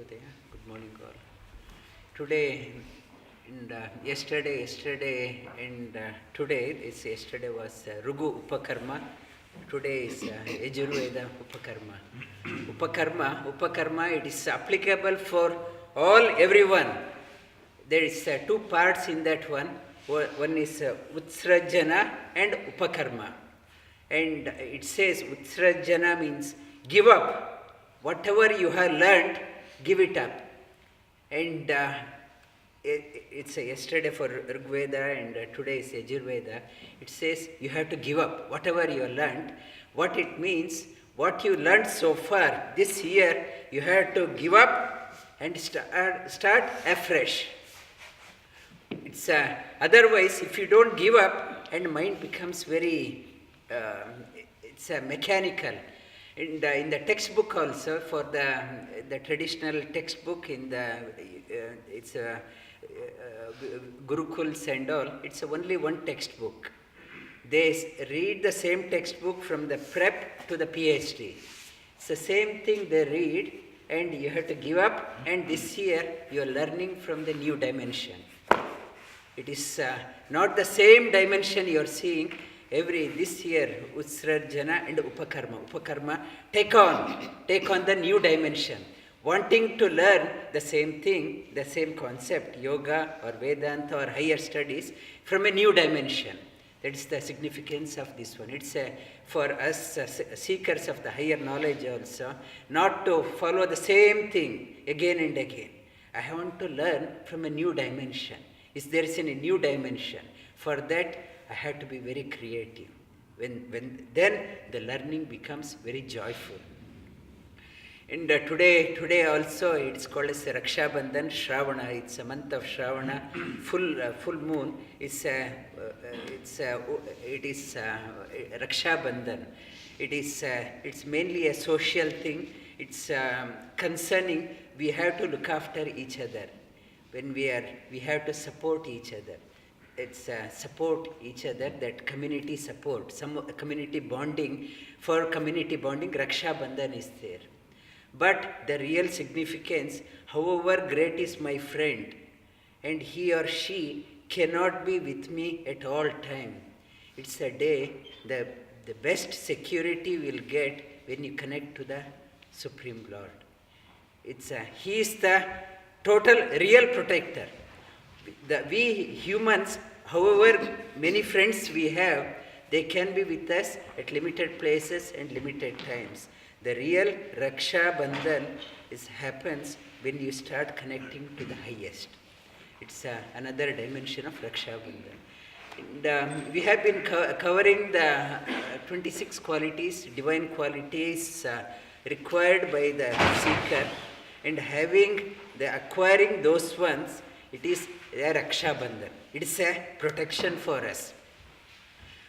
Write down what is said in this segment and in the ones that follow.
Shubhodaya. Good morning all. Today and yesterday and today, yesterday was Rugu Upakarma. Today is Yajurveda Upakarma. Upakarma, it is applicable for everyone. There is two parts in that one. One is Utsrajana and Upakarma. And it says Utsrajana means give up. Whatever you have learned, give it up. And it's yesterday for Rigveda and today is Yajurveda. It says you have to give up whatever you learned. What it means, what you learned so far, this year you have to give up and start afresh. It's otherwise, if you don't give up, and mind becomes very, it's mechanical. And in the textbook also, for the traditional textbook in the, it's Gurukuls and all, it's only one textbook. They read the same textbook from the prep to the PhD. It's the same thing they read, and you have to give up, and this year you are learning from the new dimension. It is not the same dimension you are seeing. This year, Utsrajana and Upakarma, take on the new dimension. Wanting to learn the same thing, the same concept, yoga or Vedanta or higher studies from a new dimension. That is the significance of this one. It's for us seekers of the higher knowledge also, not to follow the same thing again and again. I want to learn from a new dimension. There is a new dimension. For that, I have to be very creative. Then the learning becomes very joyful. And today also it's called as Raksha Bandhan, Shravana. It's a month of Shravana, full moon. It is Raksha Bandhan. It's mainly a social thing. It's concerning we have to look after each other. When we have to support each other. It's support each other, that community support, some community bonding. For community bonding, Raksha Bandhan is there. But the real significance, however great is my friend, and he or she cannot be with me at all time. It's a day, the best security we'll get when you connect to the Supreme Lord. He is the total real protector. We humans, however many friends we have, they can be with us at limited places and limited times. The real Raksha Bandhan happens when you start connecting to the highest. It's another dimension of Raksha Bandhan. And we have been covering the 26 qualities, divine qualities required by the seeker, and acquiring those ones, it is a Raksha Bandhan. It is a protection for us.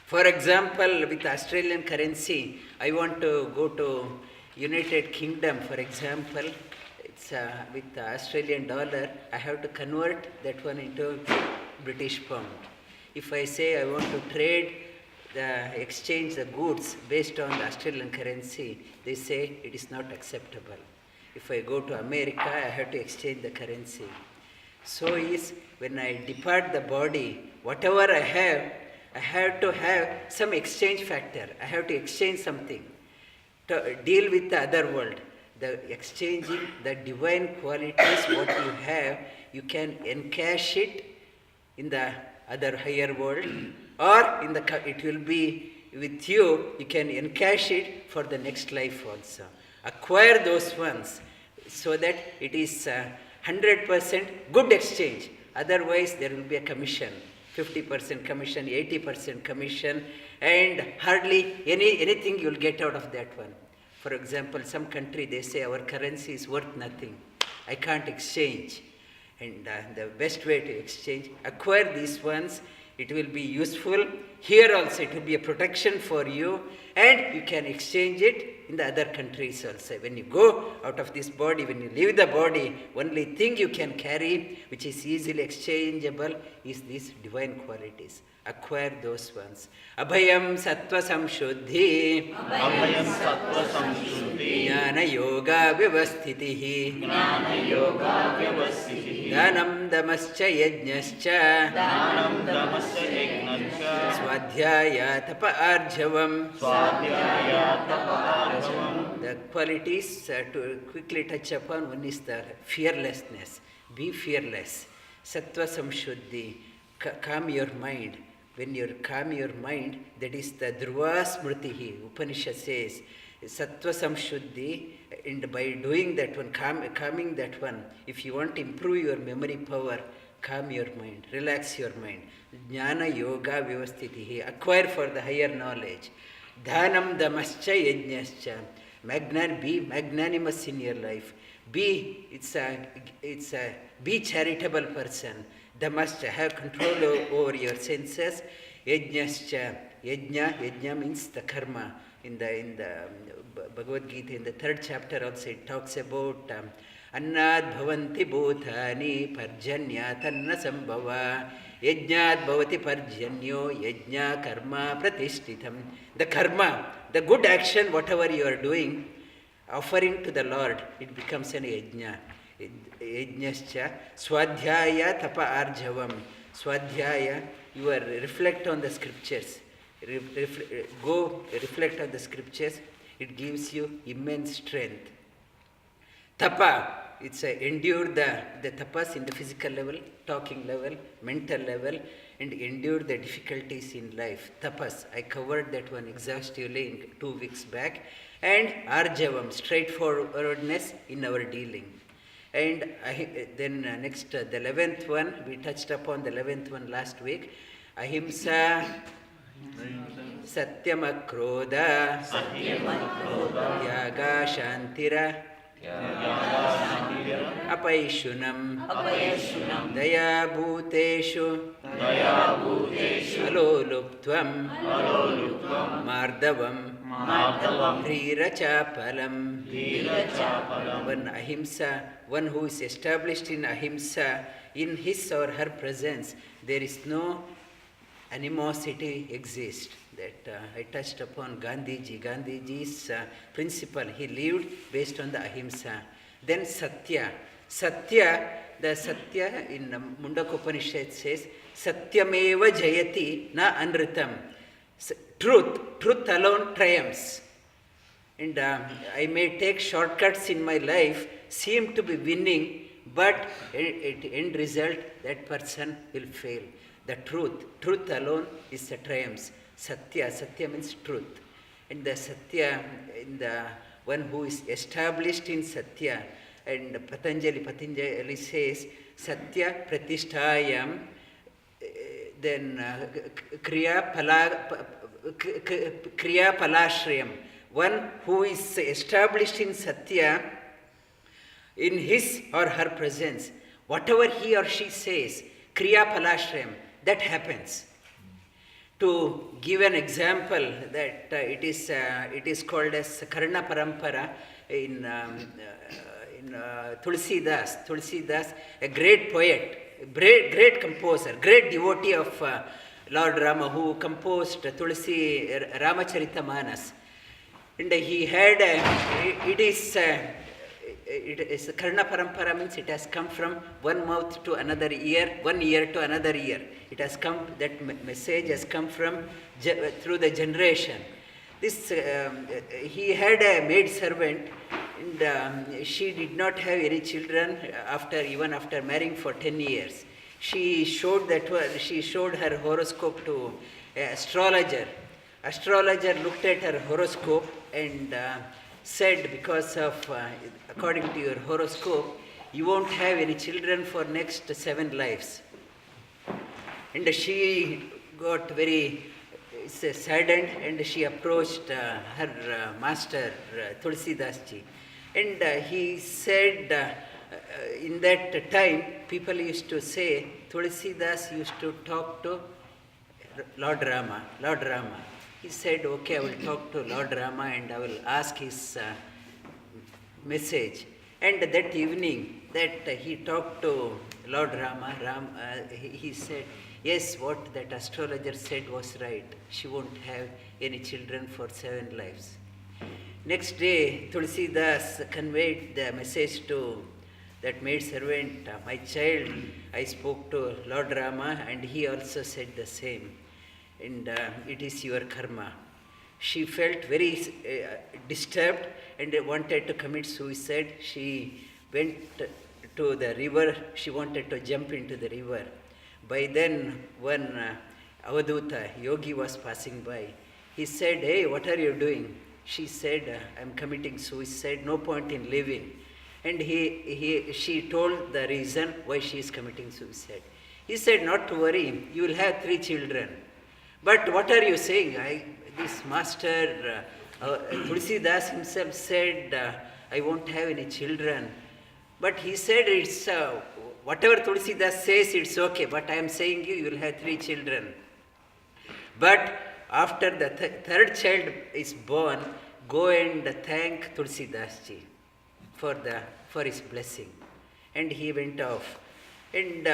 For example, with Australian currency, I want to go to United Kingdom, for example. It's with the Australian dollar, I have to convert that one into British pound. If I say I want to trade exchange the goods based on the Australian currency, they say it is not acceptable. If I go to America, I have to exchange the currency. So is when I depart the body, whatever I have to have some exchange factor. I have to exchange something to deal with the other world. The exchanging the divine qualities, what you have, you can encash it in the other higher world, or it will be with you. You can encash it for the next life also. Acquire those ones so that it is 100% good exchange. Otherwise, there will be a commission, 50% commission, 80% commission, and hardly anything you will get out of that one. For example, some country, they say our currency is worth nothing. I can't exchange. And the best way to exchange, acquire these ones. It will be useful. Here also, it will be a protection for you. and you can exchange it in the other countries also. When you go out of this body, when you leave the body, only thing you can carry which is easily exchangeable is these divine qualities. Acquire those ones. Abhayam sattva samshuddhi. Abhayam sattva samshuddhi. Jnana yoga vyavasthitihi. Jnana yoga vyavasthitihi. Dhanam damascha yajnascha. Dhanam damascha yajnascha. Swadhyaya tapa arjavam. Swadhyaya tapa arjavam. The qualities to quickly touch upon, one is the fearlessness. Be fearless. Sattva samshuddhi. Calm your mind. When you calm your mind, that is the Dhruva Smritihi. Upanishad says, Sattva Samshuddhi, and by doing that one, calming that one, if you want to improve your memory power, calm your mind, relax your mind. Jnana Yoga Vyavasthitihi, acquire for the higher knowledge. Dhanam Damascha Yajnascha, be magnanimous in your life. Be charitable person. Damascha, have control over your senses. Yajnascha, yajna means the karma. In the Bhagavad Gita, in the 3rd chapter also, it talks about Annad bhavanti bhutani parjanya tanna sambhava. Yajnat bhavati parjanyo yajna karma pratishtitam. The karma, the good action, whatever you are doing, offering to the Lord, it becomes an yajna. Yajnascha, Swadhyaya tapa arjavam. Swadhyaya, you are reflect on the scriptures. Go reflect on the scriptures. It gives you immense strength. Tapa, it's endure the tapas in the physical level, talking level, mental level, and endure the difficulties in life. Tapas, I covered that one exhaustively in 2 weeks back. And arjavam, straightforwardness in our dealing. And then next, the 11th one, we touched upon the 11th one last week. Ahimsa, Satyam akrodha, Yaga shantira, Apaishunam, Daya bhuteshu, Aloluptvam, Mardavam, Dhirachapalam. One ahimsa, one who is established in ahimsa, in his or her presence, there is no animosity exists. That I touched upon Gandhiji's principle. He lived based on the ahimsa. Then Satya. The Satya in Mundaka Upanishad says, Satyameva jayati na anritam. Truth alone triumphs. And I may take shortcuts in my life, seem to be winning, but at end result, that person will fail. The truth alone is the triumphs. Satya means truth. And the Satya, in the one who is established in Satya, and Patanjali says, Satya pratishtayam, then Kriya palashriyam. One who is established in Satya, in his or her presence, whatever he or she says, Kriya palashriyam, that happens. To give an example, that it is called as Karna Parampara in Tulsidas, a great poet, great composer, great devotee of Lord Rama, who composed Tulsi Ramacharita-manas. And he had, it is Karna Parampara means it has come from one mouth to another ear, one ear to another ear. It has come, that message has come from through the generation. This he had a maid servant, and she did not have any children even after marrying for 10 years. She showed her horoscope to an astrologer. Astrologer looked at her horoscope and said, because of, according to your horoscope, you won't have any children for next 7 lives. And she got very saddened, and she approached her master, Tulsidas ji. And he said, in that time, people used to say, Tulsidas used to talk to Lord Rama. He said, okay, I will talk to Lord Rama and I will ask his message. And that evening, that he talked to Lord Rama, he said, yes, what that astrologer said was right. She won't have any children for 7 lives. Next day, Tulsidas conveyed the message to that maid servant, my child, I spoke to Lord Rama and he also said the same. And it is your karma. She felt very disturbed and wanted to commit suicide. She went to the river. She wanted to jump into the river. By then, one Avaduta, yogi, was passing by. He said, hey, what are you doing? She said, I'm committing suicide, no point in living. And she told the reason why she is committing suicide. He said, not to worry, you will have 3 children. But what are you saying? This master, Tulsidas himself said, I won't have any children. But he said, it's whatever Tulsidas says, it's okay. But I am saying you will have 3 children. But after the 3rd child is born, go and thank Tulsidas ji for his blessing. And he went off. And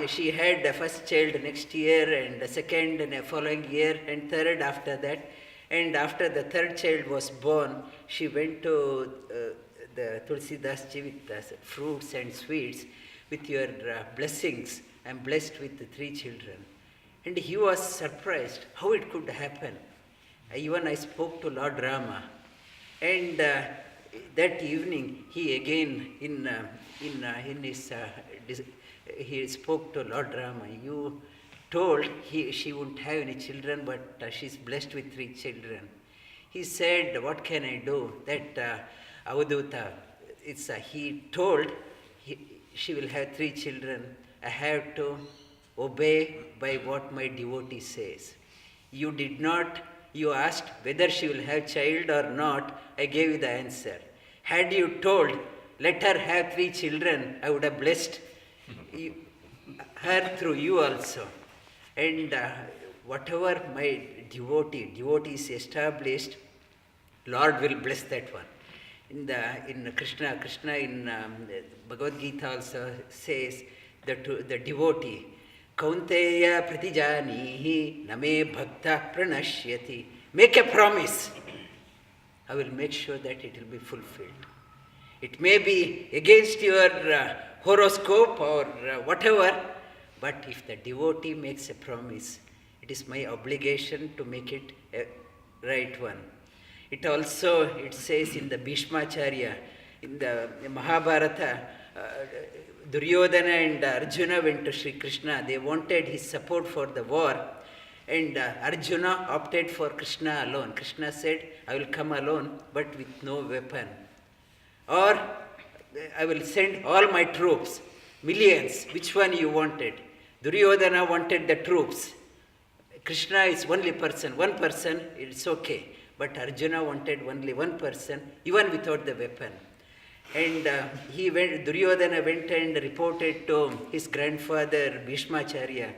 she had the 1st child next year, and the 2nd in the following year, and 3rd after that. And after the 3rd child was born, she went to the Tulsidas ji with fruits and sweets. With your blessings, I am blessed with the 3 children. And he was surprised how it could happen. Even I spoke to Lord Rama. And that evening, he again, he spoke to Lord Rama. You told she wouldn't have any children, but she's blessed with 3 children. He said, what can I do? That Avaduta, he told she will have 3 children. I have to obey by what my devotee says. You did not, you asked whether she will have child or not, I gave you the answer. Had you told, let her have 3 children, I would have blessed her through you also. And whatever my devotee is established, Lord will bless that one. In Krishna in Bhagavad Gita also says that the devotee, Kaunteya pratijanihi name bhakta pranashyati. Make a promise. I will make sure that it will be fulfilled. It may be against your horoscope or whatever, but if the devotee makes a promise, it is my obligation to make it a right one. It says in the Bhishmacharya, in the Mahabharata, Duryodhana and Arjuna went to Sri Krishna. They wanted his support for the war. And Arjuna opted for Krishna alone. Krishna said, I will come alone, but with no weapon. Or I will send all my troops, millions. Which one you wanted? Duryodhana wanted the troops. Krishna is only person. One person, it's okay. But Arjuna wanted only one person, even without the weapon. And Duryodhana went and reported to his grandfather Bhishmacharya.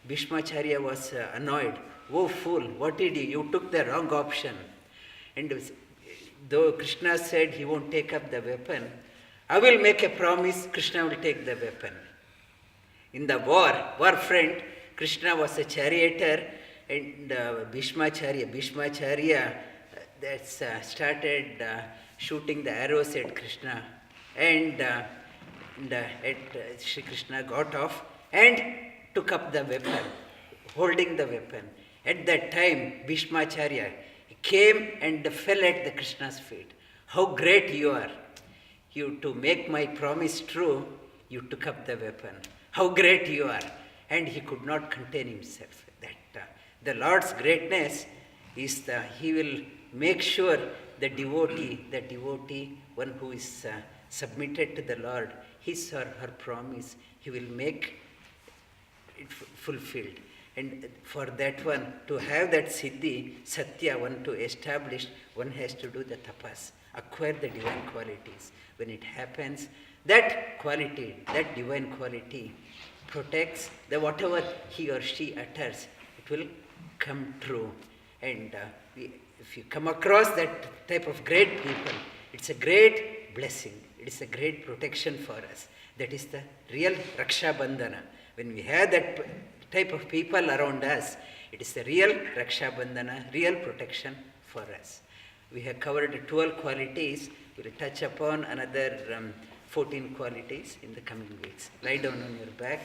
Bhishmacharya was annoyed. Oh fool, what did you? You took the wrong option. And though Krishna said he won't take up the weapon, I will make a promise, Krishna will take the weapon. In the war front, Krishna was a charioteer, and Bhishmacharya started shooting the arrows at Krishna. And Sri Krishna got off and took up the weapon, holding the weapon. At that time, Bhishmacharya came and fell at the Krishna's feet. How great you are! To make my promise true, you took up the weapon. How great you are! And he could not contain himself. The Lord's greatness is he will make sure the devotee, one who is submitted to the Lord, his or her promise, he will make it fulfilled. And for that one, to have that siddhi, Satya, one to establish, one has to do the tapas, acquire the divine qualities. When it happens, that quality, that divine quality protects the whatever he or she utters, it will come true. And if you come across that type of great people, it's a great blessing. It is a great protection for us. That is the real Raksha Bandhana. When we have that type of people around us, it is the real Raksha Bandhana, real protection for us. We have covered 12 qualities. We will touch upon another 14 qualities in the coming weeks. Lie down on your back.